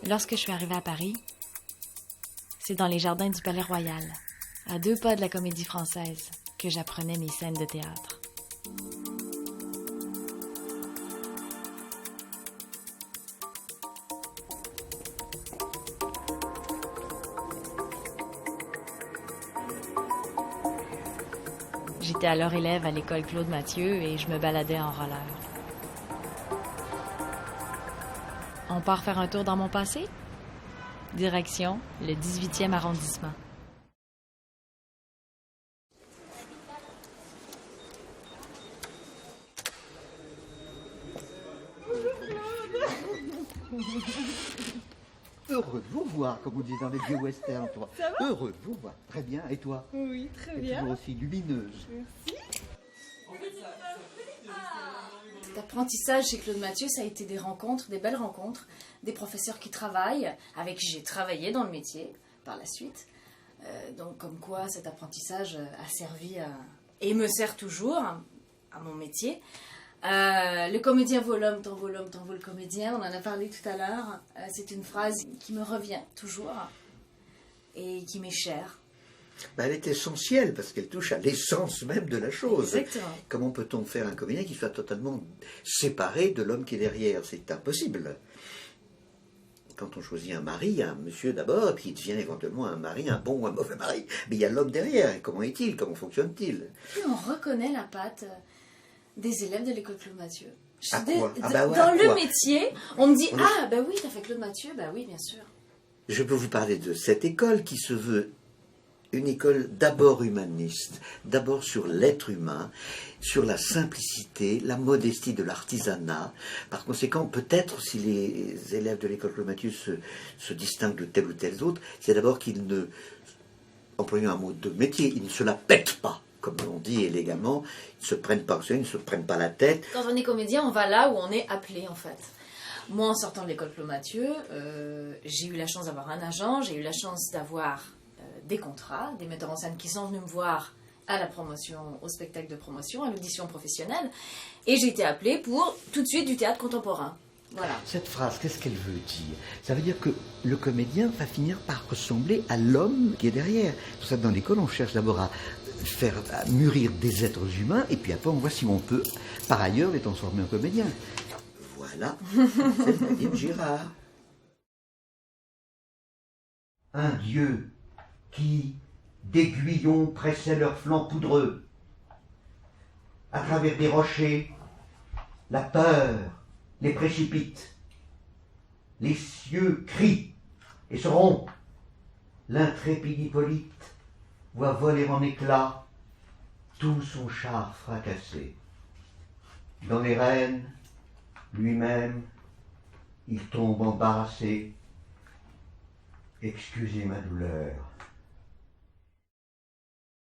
Lorsque je suis arrivée à Paris, c'est dans les jardins du Palais Royal, à 2 pas de la Comédie Française, que j'apprenais mes scènes de théâtre. J'étais alors élève à l'école Claude Mathieu et je me baladais en roller. On part faire un tour dans mon passé? Direction le 18e arrondissement. Heureux de vous voir, comme on dit dans les vieux westerns, toi. Ça va? Heureux de vous voir. Très bien. Et toi? Oui, très T'es bien. toujours aussi lumineuse. L'apprentissage chez Claude Mathieu, ça a été des rencontres, des belles rencontres, des professeurs qui travaillent, avec qui j'ai travaillé dans le métier par la suite. Donc comme quoi cet apprentissage a servi et me sert toujours à mon métier. Le comédien vaut l'homme, tant vaut l'homme, tant vaut le comédien. On en a parlé tout à l'heure. C'est une phrase qui me revient toujours et qui m'est chère. Ben, elle est essentielle parce qu'elle touche à l'essence même de la chose. Exactement. Comment peut-on faire un comédien qui soit totalement séparé de l'homme qui est derrière? C'est impossible. Quand on choisit un mari, il y a un monsieur d'abord, et puis il devient éventuellement un mari, un bon ou un mauvais mari. Mais il y a l'homme derrière. Et comment est-il? Comment fonctionne-t-il? Puis on reconnaît la patte des élèves de l'école Claude Mathieu. À quoi? Ah bah ouais, dans à le quoi? métier, on me dit On « Ah, bah oui, t'as fait Claude Mathieu ?» Bah oui, bien sûr. Je peux vous parler de cette école qui se veut une école d'abord humaniste, d'abord sur l'être humain, sur la simplicité, la modestie de l'artisanat. Par conséquent, peut-être si les élèves de l'école Claude Mathieu se distinguent de tels ou tels autres, c'est d'abord qu'ils ne, employons un mot de métier, ils ne se la pètent pas, comme on dit élégamment, ils ne se prennent pas au sérieux, ils ne se prennent pas la tête. Quand on est comédien, on va là où on est appelé, en fait. Moi, en sortant de l'école Claude Mathieu, j'ai eu la chance d'avoir un agent, j'ai eu la chance d'avoir des contrats, des metteurs en scène qui sont venus me voir à la promotion, au spectacle de promotion, à l'audition professionnelle, et j'ai été appelée pour tout de suite du théâtre contemporain. Voilà. Cette phrase, qu'est-ce qu'elle veut dire? Ça veut dire que le comédien va finir par ressembler à l'homme qui est derrière. C'est pour ça que dans l'école, on cherche d'abord à mûrir des êtres humains, et puis après, on voit si on peut, par ailleurs, les transformer en comédiens. Voilà, c'est Nadine Girard. Un dieu qui, d'aiguillons, pressait leurs flancs poudreux. À travers des rochers, la peur les précipite. Les cieux crient et se rompent. L'intrépide Hippolyte voit voler en éclats tout son char fracassé. Dans les rênes, lui-même, il tombe embarrassé. Excusez ma douleur.